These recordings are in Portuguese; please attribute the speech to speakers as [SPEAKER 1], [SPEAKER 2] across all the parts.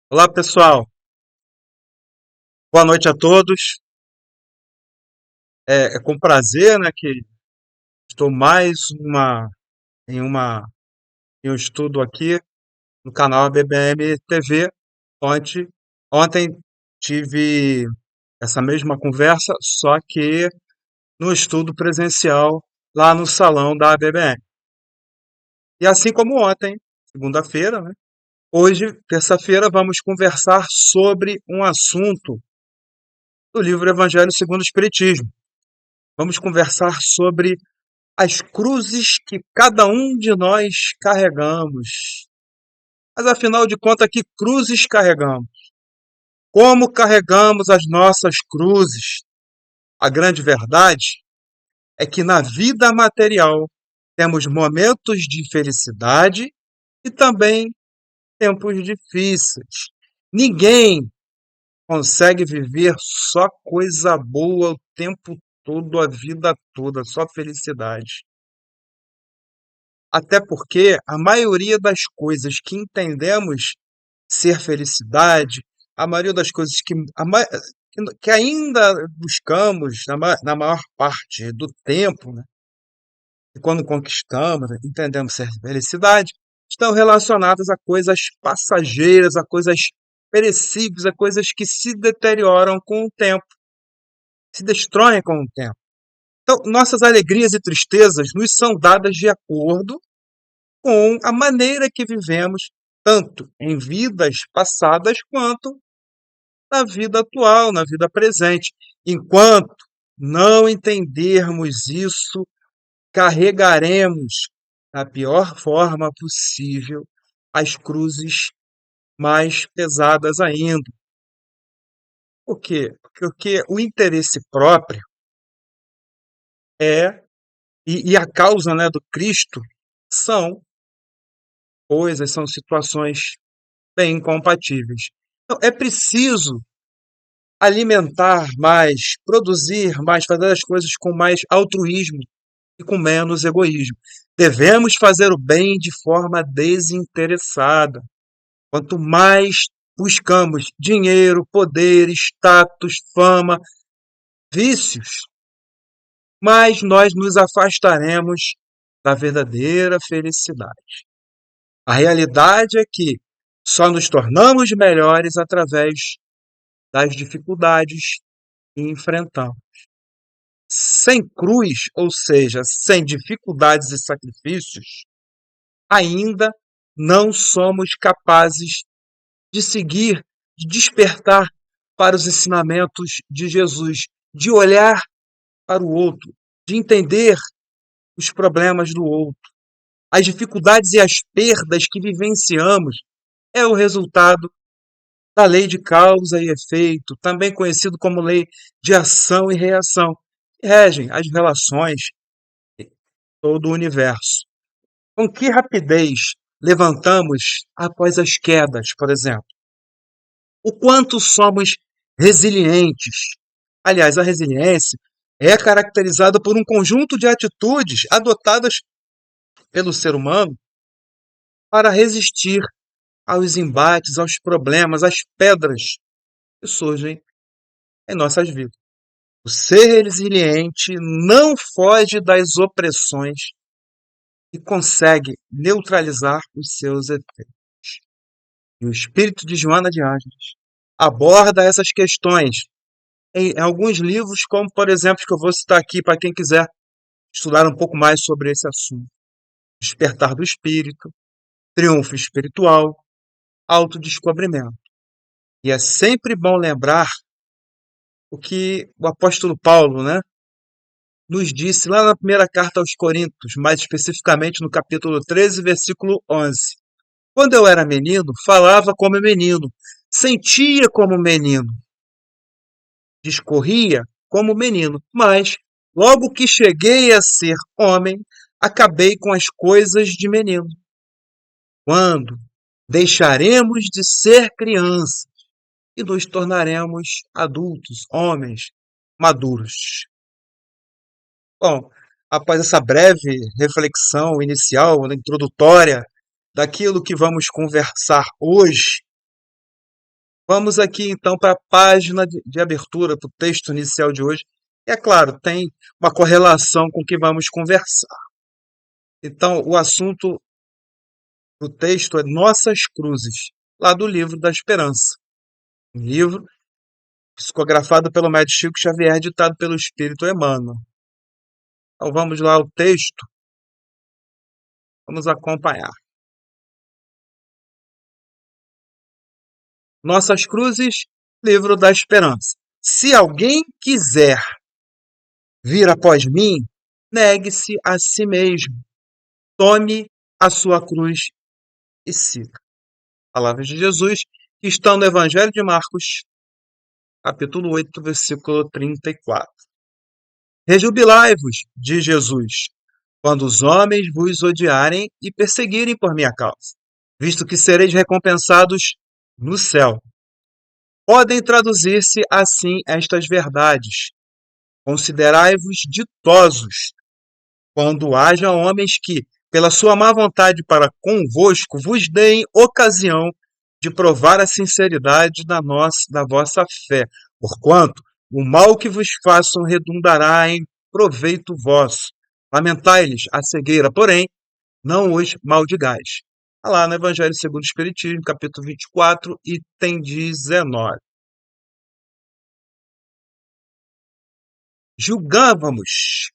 [SPEAKER 1] Olá, pessoal. Boa noite a todos. É com prazer, né, que estou em uma em um estudo aqui no canal BBM TV. Ontem, ontem tive essa mesma conversa, só que no estudo presencial lá no salão da BBM. E assim como ontem, segunda-feira, né? Hoje, terça-feira, vamos conversar sobre um assunto do livro Evangelho segundo o Espiritismo. Vamos conversar sobre as cruzes que cada um de nós carregamos. Mas afinal de contas, que cruzes carregamos? Como carregamos as nossas cruzes? A grande verdade é que na vida material temos momentos de felicidade e também tempos difíceis. Ninguém consegue viver só coisa boa o tempo todo, a vida toda, só felicidade. Até porque a maioria das coisas que entendemos ser felicidade, a maioria das coisas que ainda buscamos na maior parte do tempo, né? E quando conquistamos, né, entendemos ser felicidade, estão relacionadas a coisas passageiras, a coisas perecíveis, a coisas que se deterioram com o tempo, se destroem com o tempo. Então, nossas alegrias e tristezas nos são dadas de acordo com a maneira que vivemos, tanto em vidas passadas quanto na vida atual, na vida presente. Enquanto não entendermos isso, carregaremos da pior forma possível as cruzes mais pesadas ainda. Por quê? Porque o interesse próprio é, e a causa, né, do Cristo são coisas, são situações bem incompatíveis. Então, é preciso alimentar mais, produzir mais, fazer as coisas com mais altruísmo e com menos egoísmo. Devemos fazer o bem de forma desinteressada. Quanto mais buscamos dinheiro, poder, status, fama, vícios, mais nós nos afastaremos da verdadeira felicidade. A realidade é que só nos tornamos melhores através das dificuldades que enfrentamos. Sem cruz, ou seja, sem dificuldades e sacrifícios, ainda não somos capazes de seguir, de despertar para os ensinamentos de Jesus, de olhar para o outro, de entender os problemas do outro. As dificuldades e as perdas que vivenciamos é o resultado da lei de causa e efeito, também conhecido como lei de ação e reação, que regem as relações de todo o universo. Com que rapidez levantamos após as quedas, por exemplo? O quanto somos resilientes. Aliás, a resiliência é caracterizada por um conjunto de atitudes adotadas pelo ser humano para resistir aos embates, aos problemas, às pedras que surgem em nossas vidas. O ser resiliente não foge das opressões e consegue neutralizar os seus efeitos. E o espírito de Joana de Ângeles aborda essas questões em alguns livros, como, por exemplo, que eu vou citar aqui para quem quiser estudar um pouco mais sobre esse assunto. Despertar do Espírito, Triunfo Espiritual, Autodescobrimento. E é sempre bom lembrar o que o apóstolo Paulo, né, nos disse lá na primeira carta aos Coríntios, mais especificamente no capítulo 13, versículo 11. Quando eu era menino, falava como menino, sentia como menino, discorria como menino, mas logo que cheguei a ser homem, acabei com as coisas de menino. Quando deixaremos de ser crianças e nos tornaremos adultos, homens maduros. Bom, após essa breve reflexão inicial, introdutória, daquilo que vamos conversar hoje, vamos aqui então para a página de abertura, para o texto inicial de hoje. E é claro, tem uma correlação com o que vamos conversar. Então, o assunto do texto é Nossas Cruzes, lá do Livro da Esperança. Um livro psicografado pelo médico Chico Xavier, ditado pelo Espírito Emmanuel. Então vamos lá ao texto, vamos acompanhar. Nossas Cruzes, Livro da Esperança. Se alguém quiser vir após mim, negue-se a si mesmo, tome a sua cruz e siga. Palavras de Jesus que estão no Evangelho de Marcos, capítulo 8, versículo 34. Rejubilai-vos, diz Jesus, quando os homens vos odiarem e perseguirem por minha causa, visto que sereis recompensados no céu. Podem traduzir-se assim estas verdades. Considerai-vos ditosos, quando haja homens que, pela sua má vontade para convosco, vos deem ocasião de provar a sinceridade da vossa fé, porquanto o mal que vos façam redundará em proveito vosso. Lamentai-lhes a cegueira, porém, não os maldigais. Está lá no Evangelho segundo o Espiritismo, capítulo 24, item 19. Julgávamos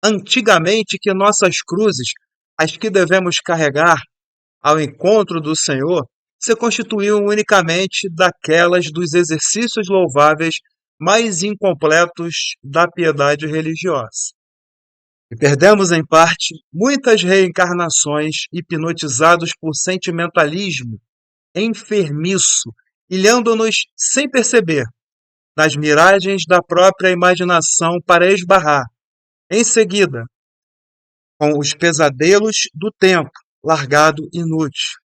[SPEAKER 1] antigamente que nossas cruzes, as que devemos carregar ao encontro do Senhor, se constituíam unicamente daquelas dos exercícios louváveis mais incompletos da piedade religiosa. E perdemos, em parte, muitas reencarnações hipnotizados por sentimentalismo enfermiço, ilhando-nos sem perceber nas miragens da própria imaginação para esbarrar, em seguida, com os pesadelos do tempo largado inútil,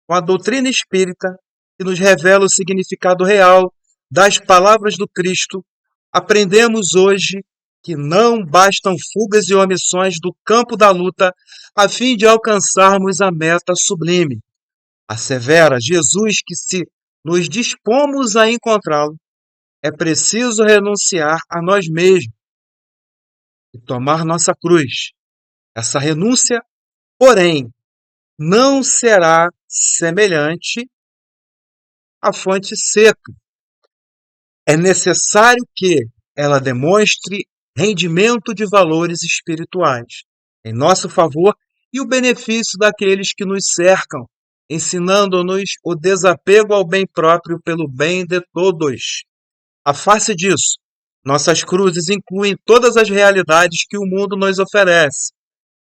[SPEAKER 1] com a doutrina espírita que nos revela o significado real das palavras do Cristo, aprendemos hoje que não bastam fugas e omissões do campo da luta a fim de alcançarmos a meta sublime. Assevera Jesus que, se nos dispomos a encontrá-lo, é preciso renunciar a nós mesmos e tomar nossa cruz. Essa renúncia, porém, não será semelhante à fonte seca. É necessário que ela demonstre rendimento de valores espirituais em nosso favor e o benefício daqueles que nos cercam, ensinando-nos o desapego ao bem próprio pelo bem de todos. A face disso, nossas cruzes incluem todas as realidades que o mundo nos oferece,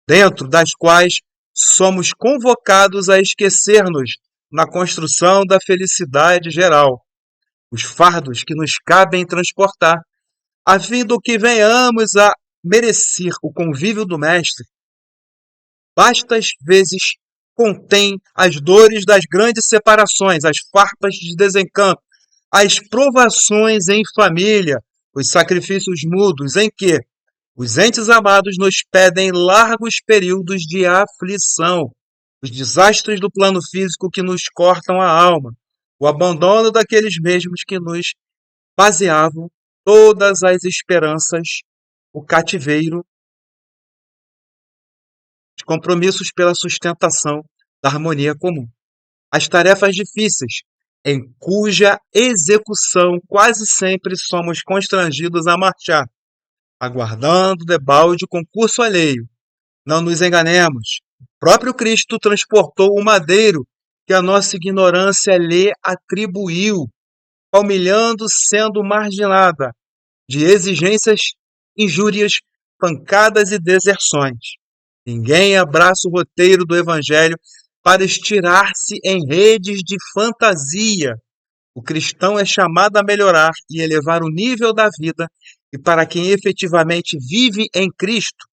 [SPEAKER 1] dentro das quais somos convocados a esquecer-nos na construção da felicidade geral, os fardos que nos cabem transportar, a fim do que venhamos a merecer o convívio do Mestre. Bastas vezes contém as dores das grandes separações, as farpas de desencanto, as provações em família, os sacrifícios mudos em que os entes amados nos pedem largos períodos de aflição, os desastres do plano físico que nos cortam a alma, o abandono daqueles mesmos que nos baseavam todas as esperanças, o cativeiro, os compromissos pela sustentação da harmonia comum. As tarefas difíceis, em cuja execução quase sempre somos constrangidos a marchar, aguardando debalde concurso alheio. Não nos enganemos. O próprio Cristo transportou o madeiro que a nossa ignorância lhe atribuiu, palmilhando sendo marginada de exigências, injúrias, pancadas e deserções. Ninguém abraça o roteiro do Evangelho para estirar-se em redes de fantasia. O cristão é chamado a melhorar e elevar o nível da vida, e para quem efetivamente vive em Cristo,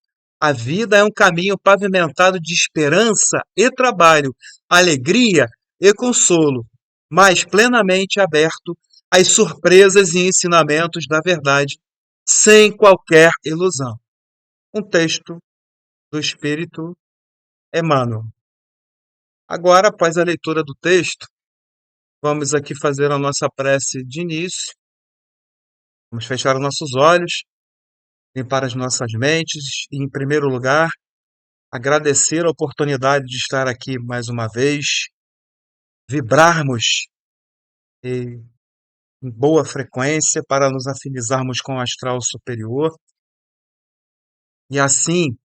[SPEAKER 1] a vida é um caminho pavimentado de esperança e trabalho, alegria e consolo, mas plenamente aberto as surpresas e ensinamentos da verdade, sem qualquer ilusão. Um texto do Espírito Emmanuel. Agora, após a leitura do texto, vamos aqui fazer a nossa prece de início. Vamos fechar os nossos olhos, limpar as nossas mentes e, em primeiro lugar, agradecer a oportunidade de estar aqui mais uma vez, vibrarmos em boa frequência para nos afinizarmos com o astral superior e assim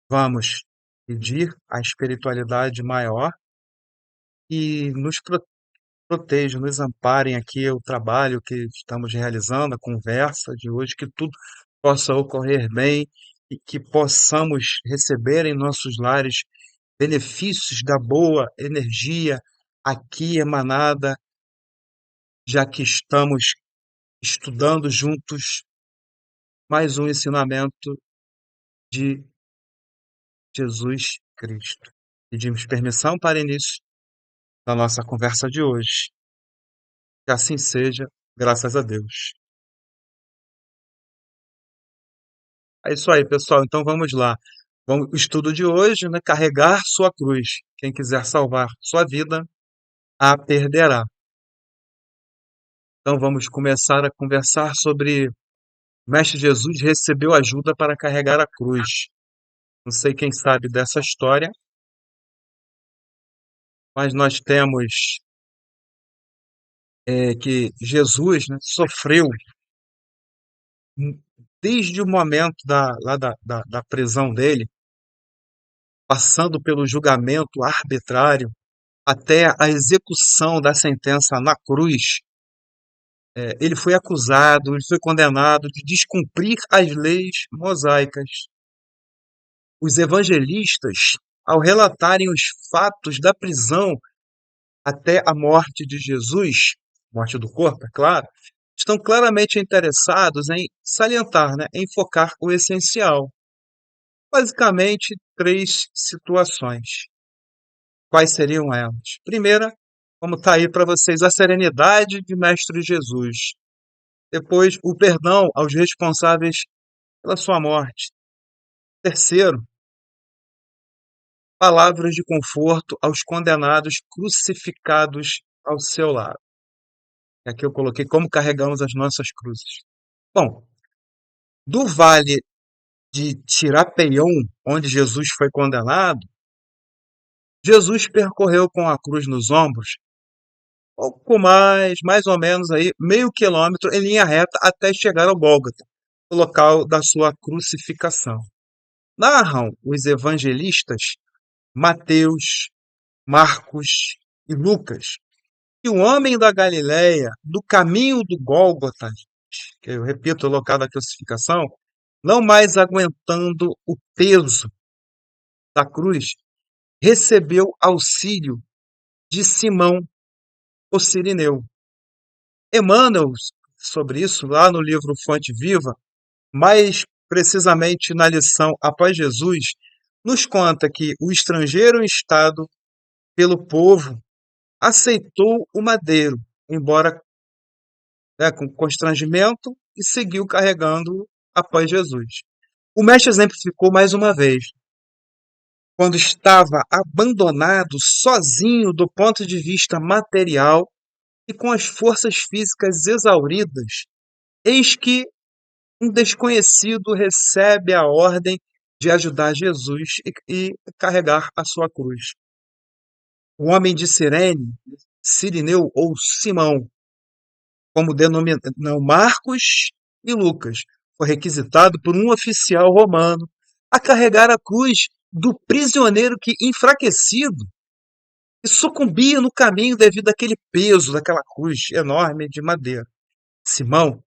[SPEAKER 1] vamos pedir à espiritualidade maior e nos proteja, nos amparem aqui o trabalho que estamos realizando, a conversa de hoje, que tudo possa ocorrer bem e que possamos receber em nossos lares benefícios da boa energia aqui emanada, já que estamos estudando juntos mais um ensinamento de Jesus Cristo. Pedimos permissão para início da nossa conversa de hoje. Que assim seja, graças a Deus. É isso aí, pessoal. Então vamos lá. O estudo de hoje, né? Carregar sua cruz. Quem quiser salvar sua vida, a perderá. Então vamos começar a conversar sobre o Mestre Jesus recebeu ajuda para carregar a cruz. Não sei quem sabe dessa história, mas nós temos que Jesus, né, sofreu desde o momento da prisão dele, passando pelo julgamento arbitrário até a execução da sentença na cruz. Ele foi acusado, ele foi condenado de descumprir as leis mosaicas. Os evangelistas, ao relatarem os fatos da prisão até a morte de Jesus, morte do corpo, é claro, estão claramente interessados em salientar, né, em focar o essencial. Basicamente, três situações. Quais seriam elas? Primeira, como está aí para vocês, a serenidade de Mestre Jesus. Depois, o perdão aos responsáveis pela sua morte. Terceiro, palavras de conforto aos condenados crucificados ao seu lado. Aqui eu coloquei como carregamos as nossas cruzes. Bom, do vale de Tirapeion, onde Jesus foi condenado, Jesus percorreu com a cruz nos ombros pouco mais ou menos aí meio quilômetro em linha reta até chegar ao Gólgota, o local da sua crucificação. Narram os evangelistas Mateus, Marcos e Lucas que o homem da Galileia, do caminho do Gólgota, que eu repito, o local da crucificação, não mais aguentando o peso da cruz, recebeu auxílio de Simão, o Cirineu. Emmanuel, sobre isso, lá no livro Fonte Viva, mais precisamente na lição Após Jesus, nos conta que o estrangeiro em estado pelo povo aceitou o madeiro, embora, né, com constrangimento, e seguiu carregando após Jesus. O mestre exemplificou mais uma vez, quando estava abandonado, sozinho do ponto de vista material e com as forças físicas exauridas, eis que um desconhecido recebe a ordem de ajudar Jesus e carregar a sua cruz. O homem de Cirene, Cirineu ou Simão, como denominam Marcos e Lucas, foi requisitado por um oficial romano a carregar a cruz do prisioneiro que, enfraquecido, e sucumbia no caminho devido àquele peso daquela cruz enorme de madeira. Simão,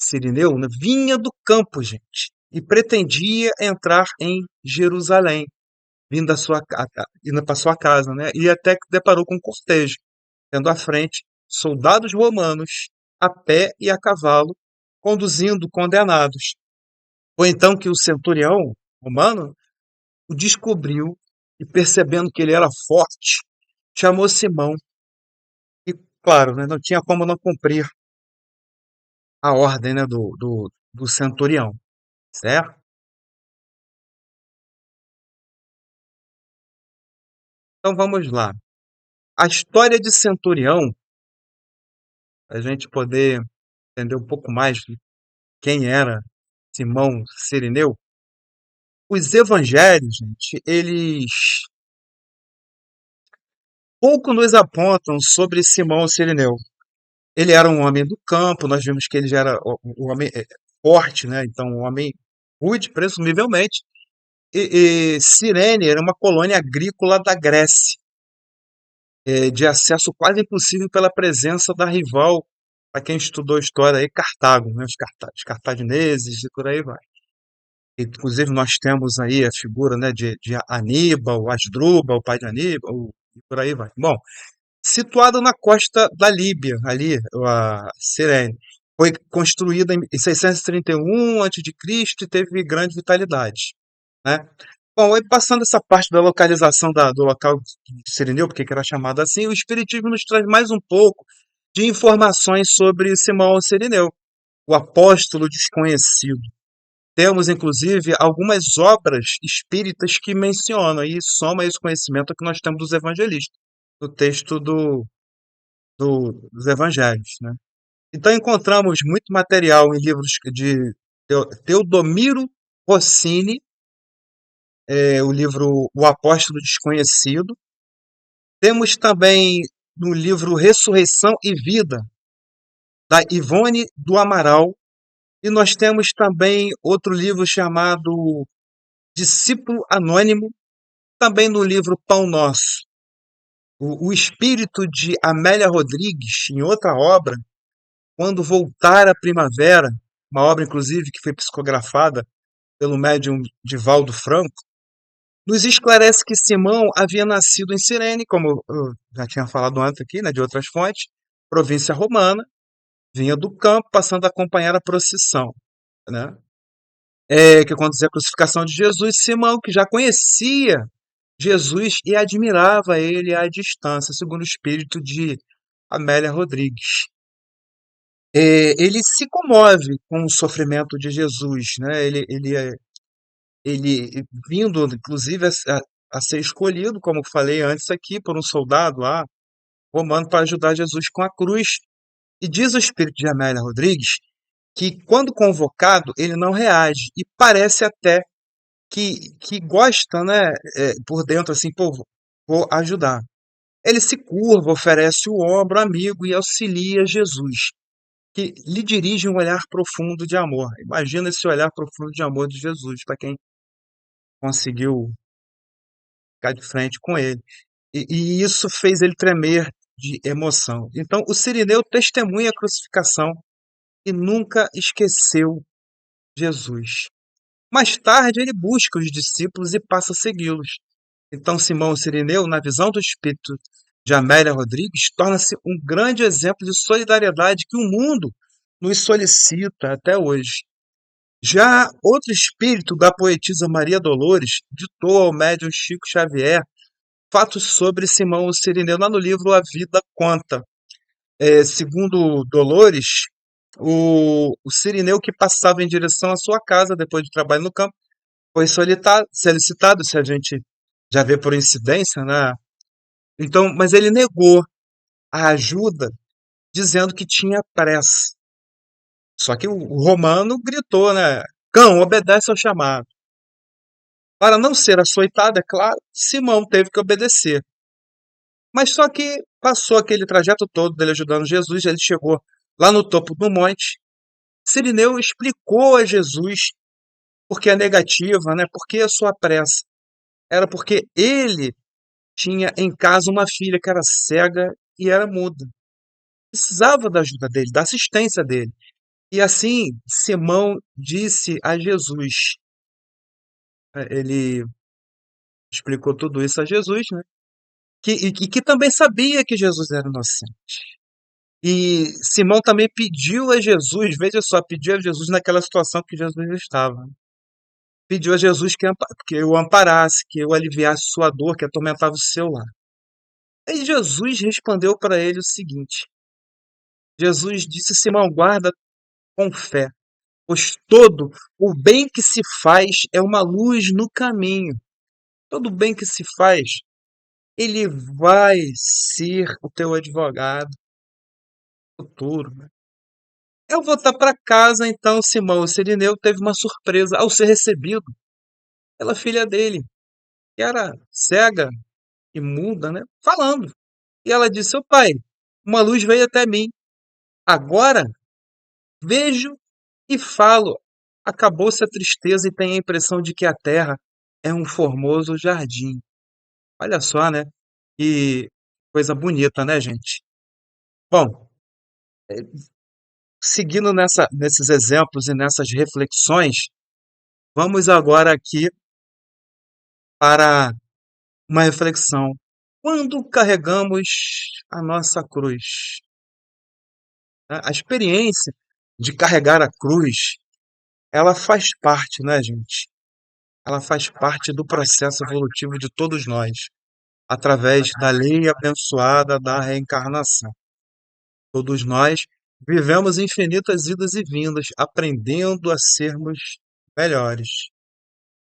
[SPEAKER 1] Cirineu, né, vinha do campo, gente, e pretendia entrar em Jerusalém, indo para sua casa, né? E até que deparou com um cortejo, tendo à frente soldados romanos a pé e a cavalo, conduzindo condenados. Foi então que o centurião romano o descobriu e, percebendo que ele era forte, chamou Simão e, claro, né, não tinha como não cumprir a ordem, né, do centurião, certo? Então vamos lá. A história de Centurião, para a gente poder entender um pouco mais de quem era Simão Sirineu, os evangelhos, gente, eles pouco nos apontam sobre Simão Sirineu. Ele era um homem do campo, nós vimos que ele já era um homem forte, né? Então, um homem rude, presumivelmente. E Cirene era uma colônia agrícola da Grécia, de acesso quase impossível pela presença da rival, para quem estudou história aí, Cartago, né? Os cartagineses e por aí vai. Inclusive, nós temos aí a figura, né, de Aníbal, Asdrúbal, o pai de Aníbal, e por aí vai. Bom, situado na costa da Líbia, ali, a Cirene. Foi construída em 631 a.C. e teve grande vitalidade, né? Bom, aí passando essa parte da localização do local de Cireneu, porque que era chamado assim, o Espiritismo nos traz mais um pouco de informações sobre Simão Cireneu, o apóstolo desconhecido. Temos, inclusive, algumas obras espíritas que mencionam e somam esse conhecimento que nós temos dos evangelistas, no texto dos evangelhos, né? Então encontramos muito material em livros de Teodomiro Rossini, o livro O Apóstolo Desconhecido. Temos também no livro Ressurreição e Vida, da Ivone do Amaral. E nós temos também outro livro chamado Discípulo Anônimo, também no livro Pão Nosso. O espírito de Amélia Rodrigues, em outra obra, Quando Voltar a Primavera, uma obra, inclusive, que foi psicografada pelo médium Divaldo Franco, nos esclarece que Simão havia nascido em Cirene, como eu já tinha falado antes aqui, né, de outras fontes, província romana, vinha do campo, passando a acompanhar a procissão, né? Que aconteceu a crucificação de Jesus, Simão, que já conhecia Jesus e admirava ele à distância, segundo o espírito de Amélia Rodrigues. Ele se comove com o sofrimento de Jesus, né? Ele vindo, inclusive, a ser escolhido, como falei antes aqui, por um soldado lá romano para ajudar Jesus com a cruz. E diz o espírito de Amélia Rodrigues que, quando convocado, ele não reage e parece até que gosta, né? Por dentro, assim, pô, vou ajudar. Ele se curva, oferece o ombro amigo e auxilia Jesus, que lhe dirige um olhar profundo de amor. Imagina esse olhar profundo de amor de Jesus, para quem conseguiu ficar de frente com ele. E isso fez ele tremer de emoção. Então, o Cirineu testemunha a crucificação e nunca esqueceu Jesus. Mais tarde, ele busca os discípulos e passa a segui-los. Então, Simão Cirineu, na visão do espírito de Amélia Rodrigues, torna-se um grande exemplo de solidariedade que o mundo nos solicita até hoje. Já outro espírito da poetisa Maria Dolores ditou ao médium Chico Xavier fatos sobre Simão Cirineu lá no livro A Vida Conta. Segundo Dolores, o Cirineu que passava em direção à sua casa depois de trabalho no campo foi solicitado, se a gente já vê por incidência, né? Então, mas ele negou a ajuda, dizendo que tinha pressa. Só que o romano gritou, né? Cão, obedece ao chamado. Para não ser açoitado, é claro, Simão teve que obedecer. Mas só que passou aquele trajeto todo dele ajudando Jesus, ele chegou lá no topo do monte. Cirineu explicou a Jesus por que a negativa, né? Por que a sua pressa. Era porque ele tinha em casa uma filha que era cega e era muda. Precisava da ajuda dele, da assistência dele. E assim, Simão disse a Jesus, ele explicou tudo isso a Jesus, né? Que também sabia que Jesus era inocente. E Simão também pediu a Jesus, veja só, pediu a Jesus naquela situação que Jesus estava. Pediu a Jesus que o amparasse, que o aliviasse sua dor, que atormentava o seu lar. Aí Jesus respondeu para ele o seguinte: Jesus disse: Simão, guarda com fé, pois todo o bem que se faz é uma luz no caminho. Todo bem que se faz, ele vai ser o teu advogado futuro, né? Eu voltar para casa, então, Simão, o Sirineu teve uma surpresa ao ser recebido pela filha dele, que era cega e muda, né? Falando. E ela disse: Seu pai, uma luz veio até mim. Agora vejo e falo. Acabou-se a tristeza e tenho a impressão de que a terra é um formoso jardim. Olha só, né? Que coisa bonita, né, gente? Bom, seguindo nesses exemplos e nessas reflexões, vamos agora aqui para uma reflexão. Quando carregamos a nossa cruz, né? A experiência de carregar a cruz, ela faz parte, né, gente? Ela faz parte do processo evolutivo de todos nós, através da lei abençoada da reencarnação. Todos nós vivemos infinitas idas e vindas, aprendendo a sermos melhores.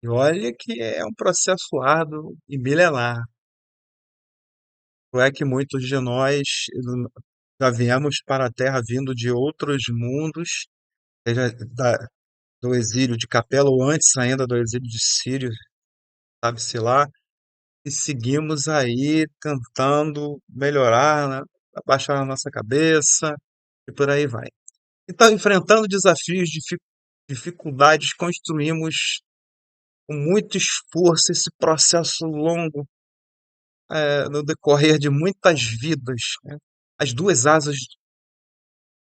[SPEAKER 1] E olha que é um processo árduo e milenar. Não é que muitos de nós já viemos para a Terra vindo de outros mundos, seja do exílio de Capela ou antes ainda do exílio de Sírio, sabe-se lá, e seguimos aí tentando melhorar, né? Abaixar a nossa cabeça e por aí vai. Então, enfrentando desafios, dificuldades, construímos com muito esforço esse processo longo, no decorrer de muitas vidas, né? As duas asas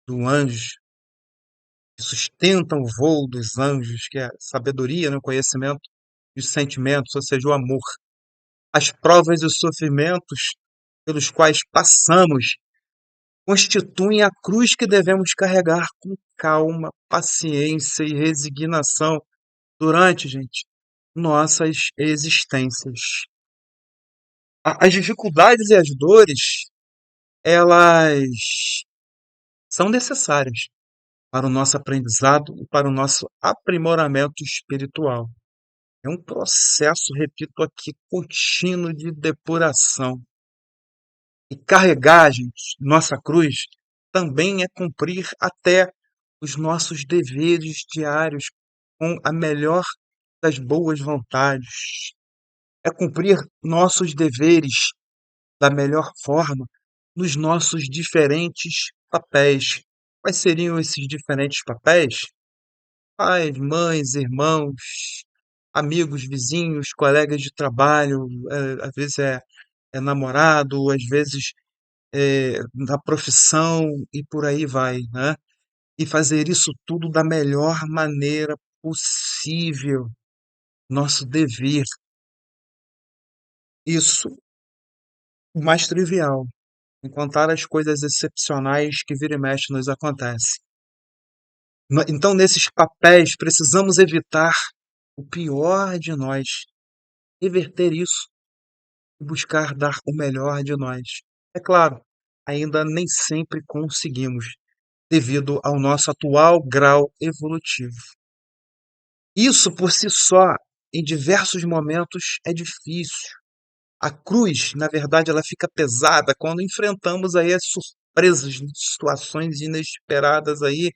[SPEAKER 1] do anjo que sustentam o voo dos anjos, que é a sabedoria, né, o conhecimento e os sentimentos, ou seja, o amor. As provas e os sofrimentos pelos quais passamos constituem a cruz que devemos carregar com calma, paciência e resignação durante, gente, nossas existências. As dificuldades e as dores, elas são necessárias para o nosso aprendizado e para o nosso aprimoramento espiritual. É um processo, repito aqui, contínuo de depuração. E carregar, gente, nossa cruz também é cumprir até os nossos deveres diários com a melhor das boas vontades. É cumprir nossos deveres da melhor forma nos nossos diferentes papéis. Quais seriam esses diferentes papéis? Pais, mães, irmãos, amigos, vizinhos, colegas de trabalho, às vezes é namorado, às vezes na profissão e por aí vai, né? E fazer isso tudo da melhor maneira possível, nosso dever. Isso, o mais trivial, em contar as coisas excepcionais que vira e mexe nos acontece. Então, nesses papéis, precisamos evitar o pior de nós, reverter isso e buscar dar o melhor de nós. É claro, ainda nem sempre conseguimos, devido ao nosso atual grau evolutivo. Isso por si só, em diversos momentos, é difícil. A cruz, na verdade, ela fica pesada quando enfrentamos aí as surpresas, situações inesperadas aí,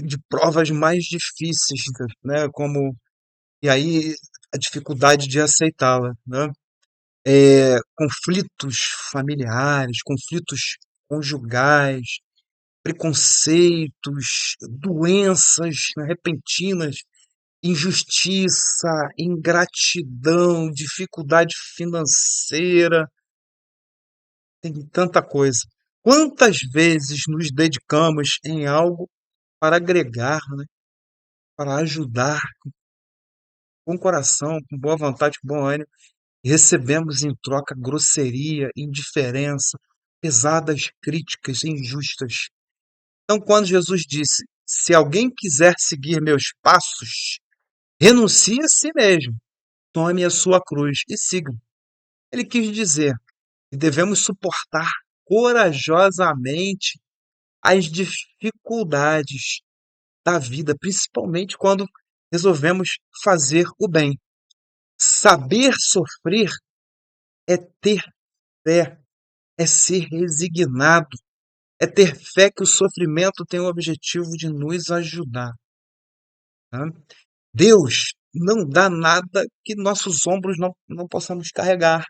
[SPEAKER 1] de provas mais difíceis, né? Como e aí a dificuldade de aceitá-la, né? Conflitos familiares, conflitos conjugais, preconceitos, doenças, né, repentinas, injustiça, ingratidão, dificuldade financeira, tem tanta coisa. Quantas vezes nos dedicamos em algo para agregar, né, para ajudar, com coração, com boa vontade, com bom ânimo, e recebemos em troca grosseria, indiferença, pesadas críticas injustas. Então, quando Jesus disse: Se alguém quiser seguir meus passos, renuncie a si mesmo, tome a sua cruz e siga. Ele quis dizer que devemos suportar corajosamente as dificuldades da vida, principalmente quando resolvemos fazer o bem. Saber sofrer é ter fé, é ser resignado, é ter fé que o sofrimento tem o objetivo de nos ajudar. Tá? Deus não dá nada que nossos ombros não possamos carregar,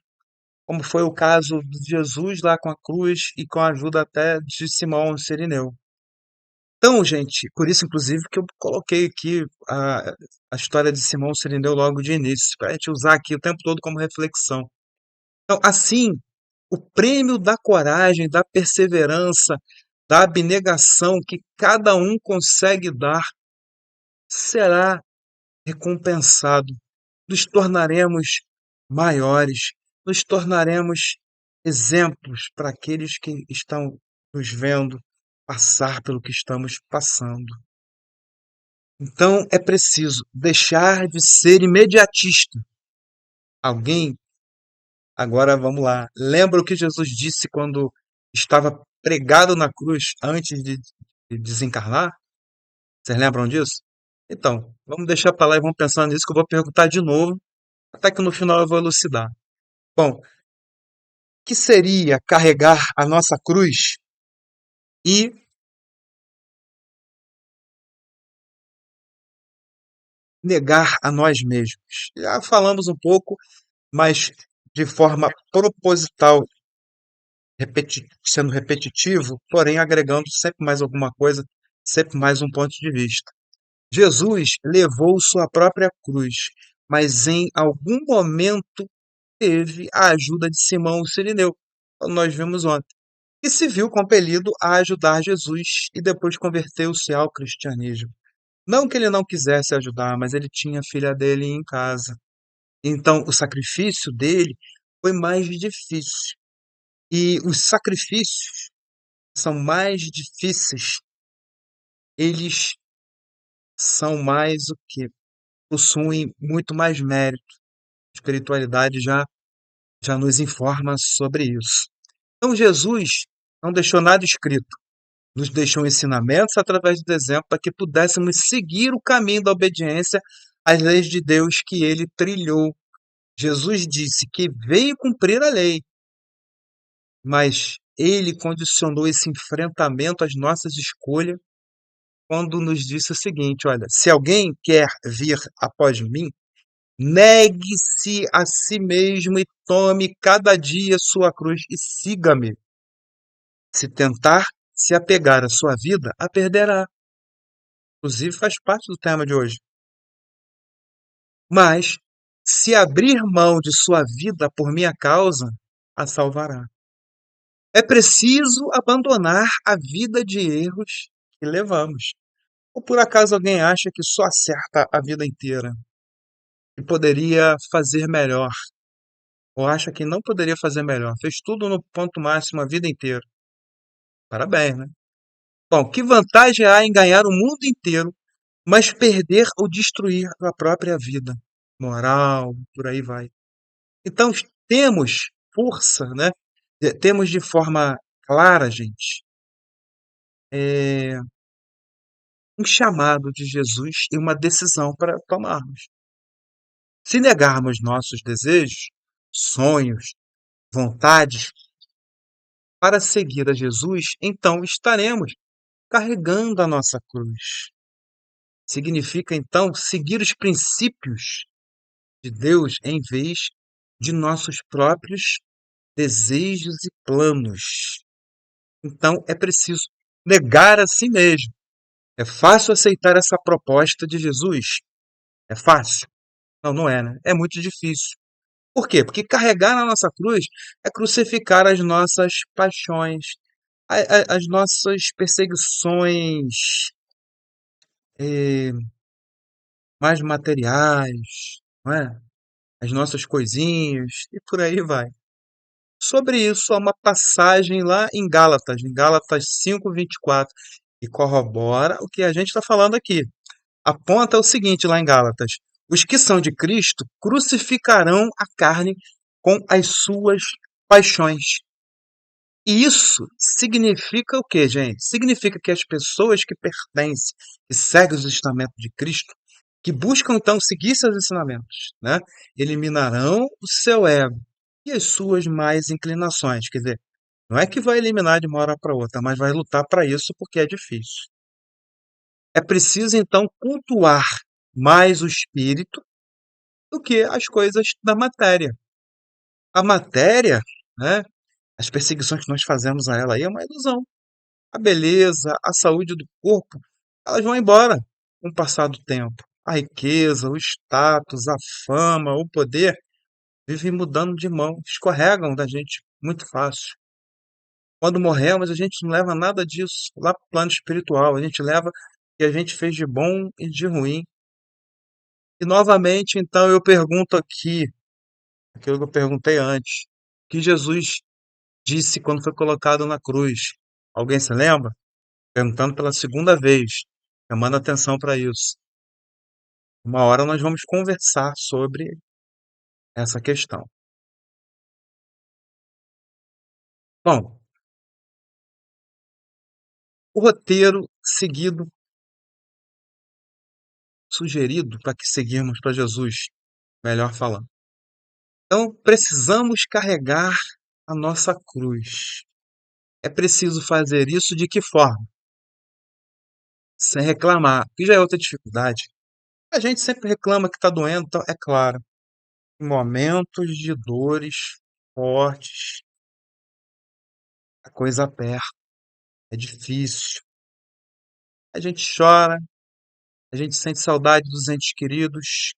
[SPEAKER 1] como foi o caso de Jesus lá com a cruz e com a ajuda até de Simão Sirineu. Então, gente, por isso, inclusive, que eu coloquei aqui a história de Simão Sirineu logo de início, para a gente usar aqui o tempo todo como reflexão. Então, assim, o prêmio da coragem, da perseverança, da abnegação que cada um consegue dar será recompensado. Nos tornaremos maiores, nos tornaremos exemplos para aqueles que estão nos vendo passar pelo que estamos passando. Então é preciso deixar de ser imediatista. Alguém, agora vamos lá, lembra o que Jesus disse quando estava pregado na cruz antes de desencarnar? Vocês lembram disso? Então, vamos deixar para lá e vamos pensar nisso que eu vou perguntar de novo, até que no final eu vou elucidar. Bom, que seria carregar a nossa cruz e negar a nós mesmos? Já falamos um pouco, mas de forma proposital, sendo repetitivo, porém agregando sempre mais alguma coisa, sempre mais um ponto de vista. Jesus levou sua própria cruz, mas em algum momento teve a ajuda de Simão o Cirineu, como nós vimos ontem, e se viu compelido a ajudar Jesus e depois converteu-se ao cristianismo. Não que ele não quisesse ajudar, mas ele tinha a filha dele em casa. Então, o sacrifício dele foi mais difícil. E os sacrifícios são mais difíceis, eles são mais o que? Possuem muito mais mérito. A espiritualidade já nos informa sobre isso. Então, Jesus não deixou nada escrito, nos deixou ensinamentos através do exemplo para que pudéssemos seguir o caminho da obediência às leis de Deus que ele trilhou. Jesus disse que veio cumprir a lei, mas ele condicionou esse enfrentamento às nossas escolhas quando nos disse o seguinte: olha, se alguém quer vir após mim, negue-se a si mesmo e tome cada dia sua cruz e siga-me. Se tentar se apegar à sua vida, a perderá. Inclusive faz parte do tema de hoje. Mas, se abrir mão de sua vida por minha causa, a salvará. É preciso abandonar a vida de erros que levamos. Ou por acaso alguém acha que só acerta a vida inteira e poderia fazer melhor? Ou acha que não poderia fazer melhor? Fez tudo no ponto máximo a vida inteira. Parabéns, né? Bom, que vantagem há em ganhar o mundo inteiro, mas perder ou destruir a própria vida? Moral, por aí vai. Então, temos força, né? Temos de forma clara, gente, um chamado de Jesus e uma decisão para tomarmos. Se negarmos nossos desejos, sonhos, vontades para seguir a Jesus, então estaremos carregando a nossa cruz. Significa, então, seguir os princípios de Deus em vez de nossos próprios desejos e planos. Então, é preciso negar a si mesmo. É fácil aceitar essa proposta de Jesus? É fácil? Não, não é, né? É muito difícil. Por quê? Porque carregar na nossa cruz é crucificar as nossas paixões, as nossas perseguições eh, mais materiais, não é? As nossas coisinhas e por aí vai. Sobre isso, há uma passagem lá em Gálatas 5:24, que corrobora o que a gente está falando aqui. Aponta o seguinte lá em Gálatas: os que são de Cristo crucificarão a carne com as suas paixões. E isso significa o quê, gente? Significa que as pessoas que pertencem, que seguem os ensinamentos de Cristo, que buscam então seguir seus ensinamentos, né? Eliminarão o seu ego e as suas más inclinações. Quer dizer, não é que vai eliminar de uma hora para outra, mas vai lutar para isso porque é difícil. É preciso então cultuar mais o espírito do que as coisas da matéria. A matéria, né? As perseguições que nós fazemos a ela aí é uma ilusão. A beleza, a saúde do corpo, elas vão embora com o passar do tempo. A riqueza, o status, a fama, o poder vivem mudando de mão, escorregam da gente muito fácil. Quando morremos, a gente não leva nada disso lá para o plano espiritual. A gente leva o que a gente fez de bom e de ruim. E novamente, então, eu pergunto aqui, aquilo que eu perguntei antes, o que Jesus disse quando foi colocado na cruz. Alguém se lembra? Perguntando pela segunda vez, chamando atenção para isso. Uma hora nós vamos conversar sobre essa questão. Bom, o roteiro seguido, sugerido para que seguirmos para Jesus, melhor falando. Então, precisamos carregar a nossa cruz. É preciso fazer isso de que forma? Sem reclamar, que já é outra dificuldade. A gente sempre reclama que está doendo, então, é claro. Em momentos de dores fortes, a coisa aperta, é difícil. A gente chora, a gente sente saudade dos entes queridos,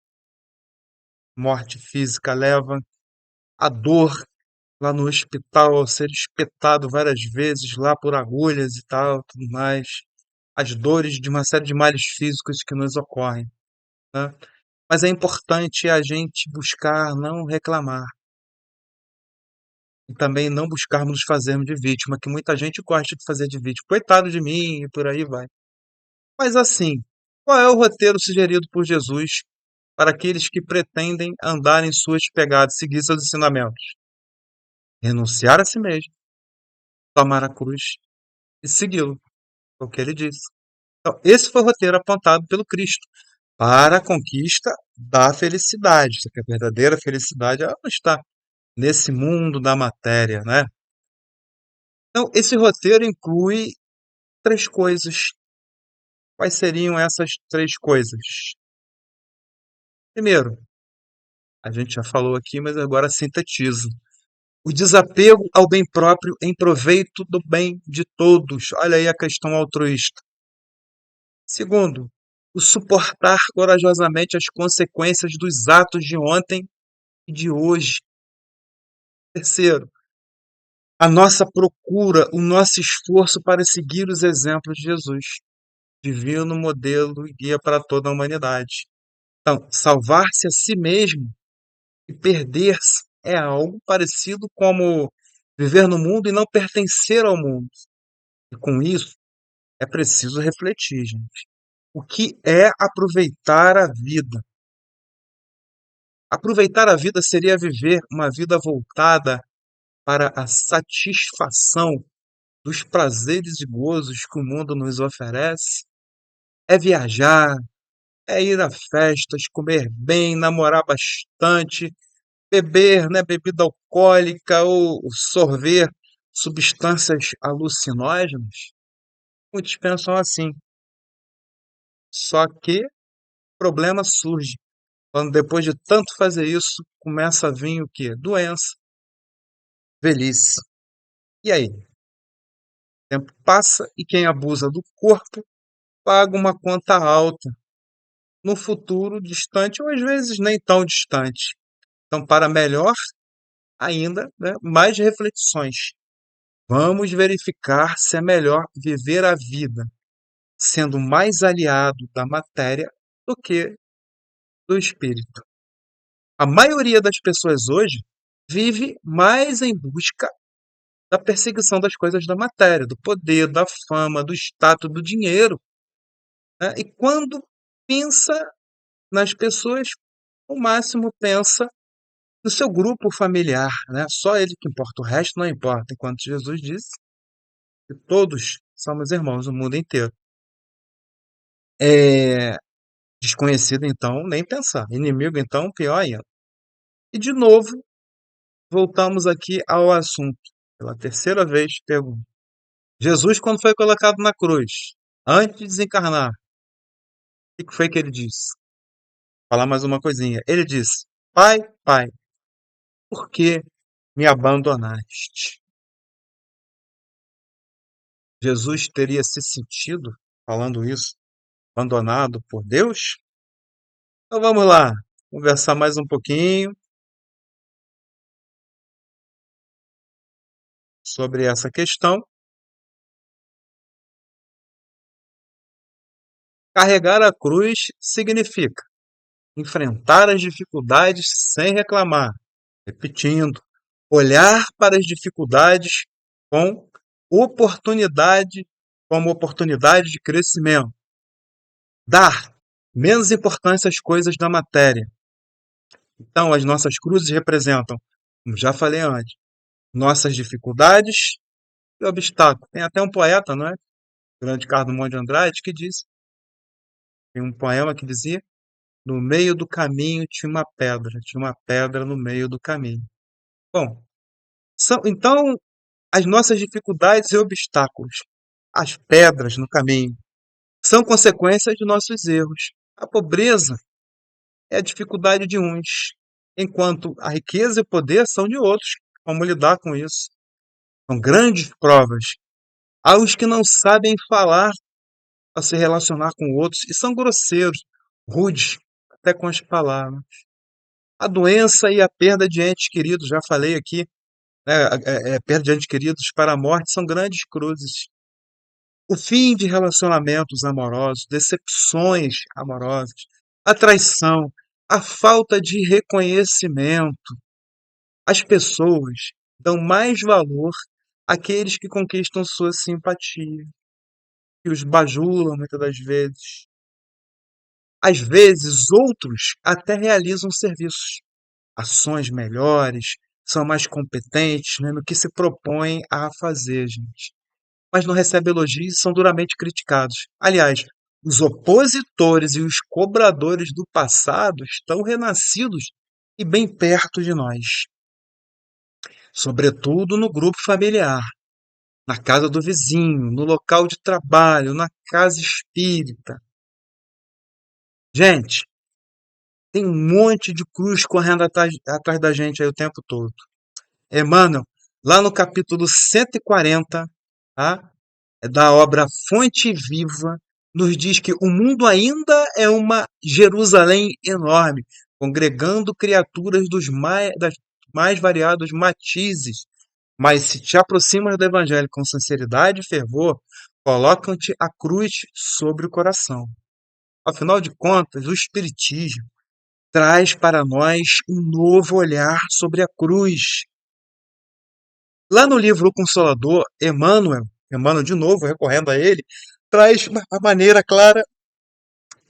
[SPEAKER 1] morte física leva, a dor lá no hospital ao ser espetado várias vezes lá por agulhas e tal, tudo mais, as dores de uma série de males físicos que nos ocorrem, né? Mas é importante a gente buscar não reclamar e também não buscarmos nos fazermos de vítima, que muita gente gosta de fazer de vítima. Coitado de mim e por aí vai. Mas assim, qual é o roteiro sugerido por Jesus para aqueles que pretendem andar em suas pegadas, seguir seus ensinamentos? Renunciar a si mesmo, tomar a cruz e segui-lo, é o que ele disse. Então, esse foi o roteiro apontado pelo Cristo para a conquista da felicidade. Só que a verdadeira felicidade ela não está nesse mundo da matéria, né? Então, esse roteiro inclui três coisas. Quais seriam essas três coisas? Primeiro, a gente já falou aqui, mas agora sintetizo. O desapego ao bem próprio em proveito do bem de todos. Olha aí a questão altruísta. Segundo, o suportar corajosamente as consequências dos atos de ontem e de hoje. Terceiro, a nossa procura, o nosso esforço para seguir os exemplos de Jesus, divino modelo e guia para toda a humanidade. Então, salvar-se a si mesmo e perder-se é algo parecido como viver no mundo e não pertencer ao mundo. E com isso, é preciso refletir, gente. O que é aproveitar a vida? Aproveitar a vida seria viver uma vida voltada para a satisfação dos prazeres e gozos que o mundo nos oferece? É viajar, é ir a festas, comer bem, namorar bastante, beber, né, bebida alcoólica ou sorver substâncias alucinógenas? Muitos pensam assim. Só que o problema surge quando depois de tanto fazer isso, começa a vir o quê? Doença, velhice. E aí? O tempo passa e quem abusa do corpo paga uma conta alta no futuro distante ou às vezes nem tão distante. Então, para melhor ainda, né, mais reflexões. Vamos verificar se é melhor viver a vida sendo mais aliado da matéria do que do espírito. A maioria das pessoas hoje vive mais em busca da perseguição das coisas da matéria, do poder, da fama, do status, do dinheiro, né? E quando pensa nas pessoas, o máximo pensa do seu grupo familiar, né? Só ele que importa, o resto não importa, enquanto Jesus disse que todos somos irmãos no mundo inteiro. É desconhecido, então, nem pensar. Inimigo, então, pior ainda. E, de novo, voltamos aqui ao assunto. Pela terceira vez, pergunto. Jesus, quando foi colocado na cruz, antes de desencarnar, o que foi que ele disse? Falar mais uma coisinha. Ele disse: Pai, Pai, por que me abandonaste? Jesus teria se sentido, falando isso, abandonado por Deus? Então vamos lá, conversar mais um pouquinho sobre essa questão. Carregar a cruz significa enfrentar as dificuldades sem reclamar. Repetindo, olhar para as dificuldades com oportunidade, como oportunidade de crescimento. Dar menos importância às coisas da matéria. Então, as nossas cruzes representam, como já falei antes, nossas dificuldades e obstáculos. Tem até um poeta, não é? Grande Carlos Drummond de Andrade, que disse, tem um poema que dizia, no meio do caminho tinha uma pedra no meio do caminho. Bom, então, as nossas dificuldades e obstáculos, as pedras no caminho, são consequências de nossos erros. A pobreza é a dificuldade de uns, enquanto a riqueza e o poder são de outros. Como lidar com isso? São grandes provas. Há os que não sabem falar a se relacionar com outros e são grosseiros, rudes, até com as palavras. A doença e a perda de entes queridos, já falei aqui, né, perda de entes queridos para a morte são grandes cruzes. O fim de relacionamentos amorosos, decepções amorosas, a traição, a falta de reconhecimento. As pessoas dão mais valor àqueles que conquistam sua simpatia, que os bajulam muitas das vezes. Às vezes, outros até realizam serviços, ações melhores, são mais competentes, né, no que se propõem a fazer, gente. Mas não recebem elogios e são duramente criticados. Aliás, os opositores e os cobradores do passado estão renascidos e bem perto de nós, sobretudo no grupo familiar, na casa do vizinho, no local de trabalho, na casa espírita. Gente, tem um monte de cruz correndo atrás da gente aí o tempo todo. Emmanuel, lá no capítulo 140, tá? Da obra Fonte Viva, nos diz que o mundo ainda é uma Jerusalém enorme, congregando criaturas das mais variados matizes. Mas se te aproximas do Evangelho com sinceridade e fervor, colocam-te a cruz sobre o coração. Afinal de contas, o Espiritismo traz para nós um novo olhar sobre a cruz. Lá no livro O Consolador, Emmanuel de novo, recorrendo a ele, traz uma maneira clara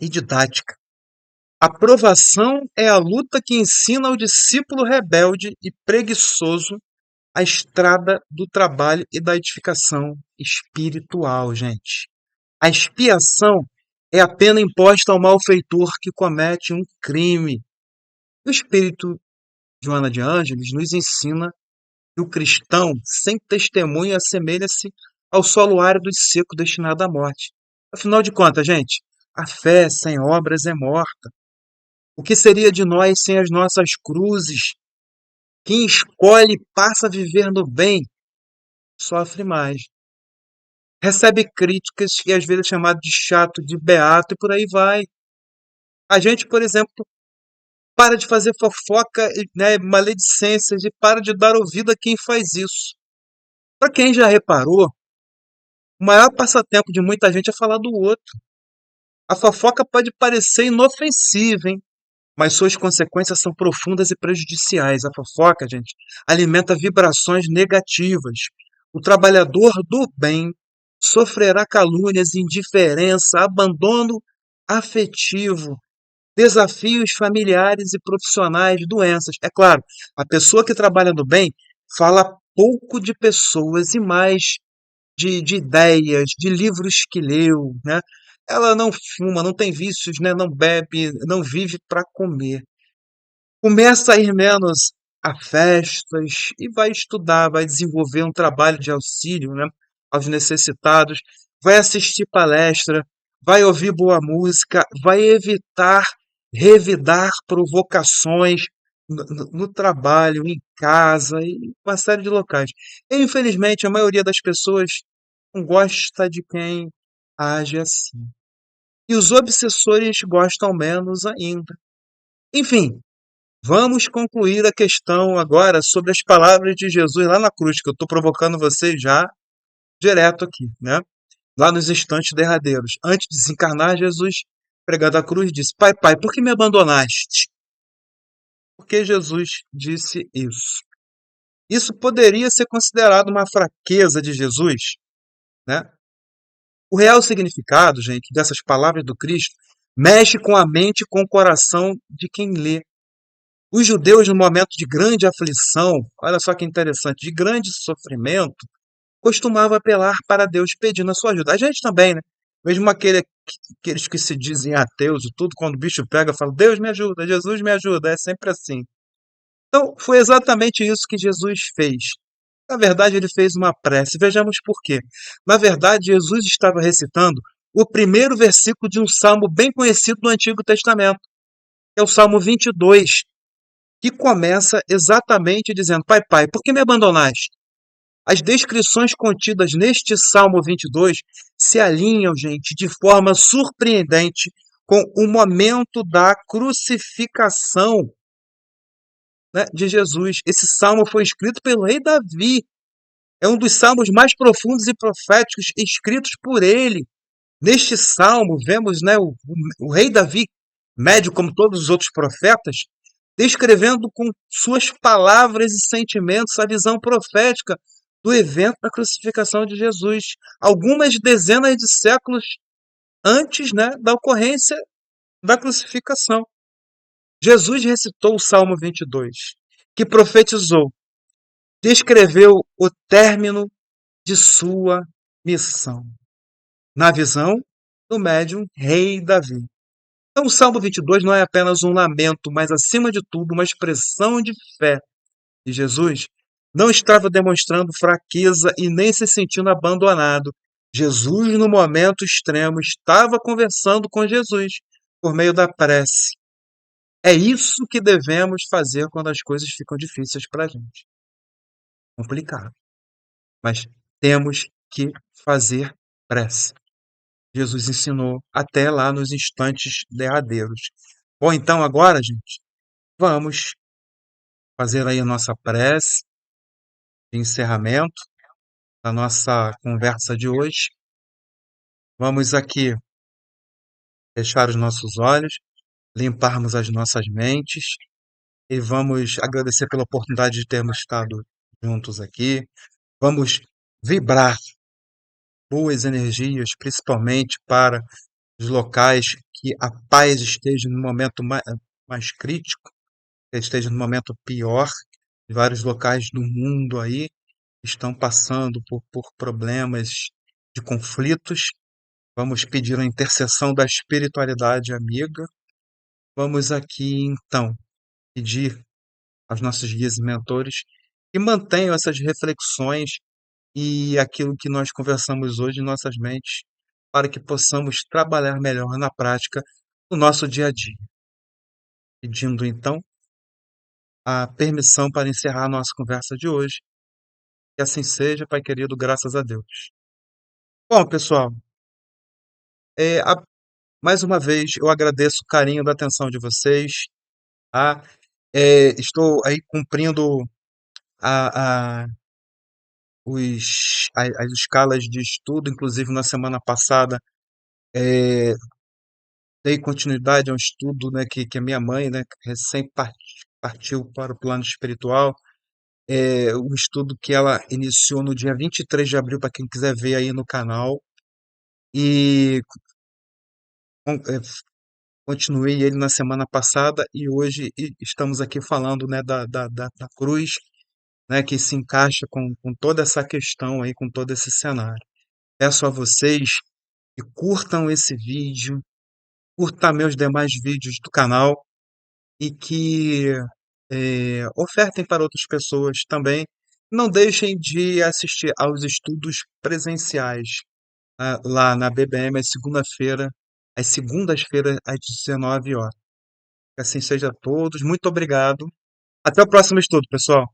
[SPEAKER 1] e didática. A provação é a luta que ensina ao discípulo rebelde e preguiçoso a estrada do trabalho e da edificação espiritual, gente. A expiação é a pena imposta ao malfeitor que comete um crime. O espírito de Joana de Ângeles nos ensina que o cristão sem testemunho assemelha-se ao solo árido e seco destinado à morte. Afinal de contas, gente, a fé sem obras é morta. O que seria de nós sem as nossas cruzes? Quem escolhe e passa a viver no bem sofre mais. Recebe críticas e às vezes é chamado de chato, de beato e por aí vai. A gente, por exemplo, para de fazer fofoca, né, maledicências e para de dar ouvido a quem faz isso. Para quem já reparou, o maior passatempo de muita gente é falar do outro. A fofoca pode parecer inofensiva, hein? Mas suas consequências são profundas e prejudiciais. A fofoca, gente, alimenta vibrações negativas. O trabalhador do bem sofrerá calúnias, indiferença, abandono afetivo. desafios familiares e profissionais, doenças. É claro, a pessoa que trabalha no bem fala pouco de pessoas e mais de ideias, de livros que leu, né? Ela não fuma, não tem vícios, né? Não bebe, não vive para comer. Começa a ir menos a festas e vai estudar, vai desenvolver um trabalho de auxílio, né, aos necessitados, vai assistir palestra, vai ouvir boa música, vai evitar revidar provocações no trabalho, em casa e uma série de locais. E, infelizmente, a maioria das pessoas não gosta de quem age assim. E os obsessores gostam menos ainda. Enfim, vamos concluir a questão agora sobre as palavras de Jesus lá na cruz, que eu estou provocando vocês já direto aqui, né? Lá nos instantes derradeiros. Antes de desencarnar, Jesus, pregando a cruz, disse: Pai, Pai, por que me abandonaste? Por que Jesus disse isso? Isso poderia ser considerado uma fraqueza de Jesus, né? O real significado, gente, dessas palavras do Cristo mexe com a mente e com o coração de quem lê. Os judeus, no momento de grande aflição, olha só que interessante, de grande sofrimento, costumavam apelar para Deus pedindo a sua ajuda. A gente também, né? Mesmo aqueles que se dizem ateus e tudo, quando o bicho pega, falam: Deus me ajuda, Jesus me ajuda. É sempre assim. Então, foi exatamente isso que Jesus fez. Na verdade, ele fez uma prece. Vejamos por quê. Na verdade, Jesus estava recitando o primeiro versículo de um salmo bem conhecido do Antigo Testamento, que é o Salmo 22, que começa exatamente dizendo: Pai, Pai, por que me abandonaste? As descrições contidas neste Salmo 22 se alinham, gente, de forma surpreendente com o momento da crucificação, né, de Jesus. Esse salmo foi escrito pelo rei Davi. É um dos salmos mais profundos e proféticos escritos por ele. Neste salmo, vemos, né, o rei Davi, médio como todos os outros profetas, descrevendo com suas palavras e sentimentos a visão profética do evento da crucificação de Jesus, algumas dezenas de séculos antes, né, da ocorrência da crucificação. Jesus recitou o Salmo 22, que profetizou, descreveu o término de sua missão, na visão do médium rei Davi. Então, o Salmo 22 não é apenas um lamento, mas, acima de tudo, uma expressão de fé. E Jesus não estava demonstrando fraqueza e nem se sentindo abandonado. Jesus, no momento extremo, estava conversando com Jesus por meio da prece. É isso que devemos fazer quando as coisas ficam difíceis para a gente. Complicado. Mas temos que fazer prece. Jesus ensinou até lá nos instantes derradeiros. Bom, então agora, gente, vamos fazer aí a nossa prece de encerramento da nossa conversa de hoje. Vamos aqui fechar os nossos olhos, limparmos as nossas mentes e vamos agradecer pela oportunidade de termos estado juntos aqui. Vamos vibrar boas energias, principalmente para os locais que a paz esteja no momento mais crítico, que esteja no momento pior. Vários locais do mundo aí estão passando por problemas de conflitos. Vamos pedir a intercessão da espiritualidade amiga. Vamos aqui, então, pedir aos nossos guias e mentores que mantenham essas reflexões e aquilo que nós conversamos hoje em nossas mentes, para que possamos trabalhar melhor na prática no nosso dia a dia. Pedindo, então, a permissão para encerrar a nossa conversa de hoje. Que assim seja, Pai querido, graças a Deus. Bom, pessoal, é, a- mais uma vez eu agradeço o carinho da atenção de vocês. Tá? Estou aí cumprindo a, a- as escalas de estudo, inclusive na semana passada é, dei continuidade a um estudo, né, que a minha mãe, né, recém partiu para o plano espiritual, um estudo que ela iniciou no dia 23 de abril, para quem quiser ver aí no canal, e continuei ele na semana passada e hoje estamos aqui falando, né, da cruz, né, que se encaixa com toda essa questão aí, com todo esse cenário. Peço a vocês que curtam esse vídeo, curtam meus demais vídeos do canal e que ofertem para outras pessoas também. Não deixem de assistir aos estudos presenciais lá na BBM às segundas-feiras às 19 horas. Que assim seja a todos. Muito obrigado. Até o próximo estudo, pessoal.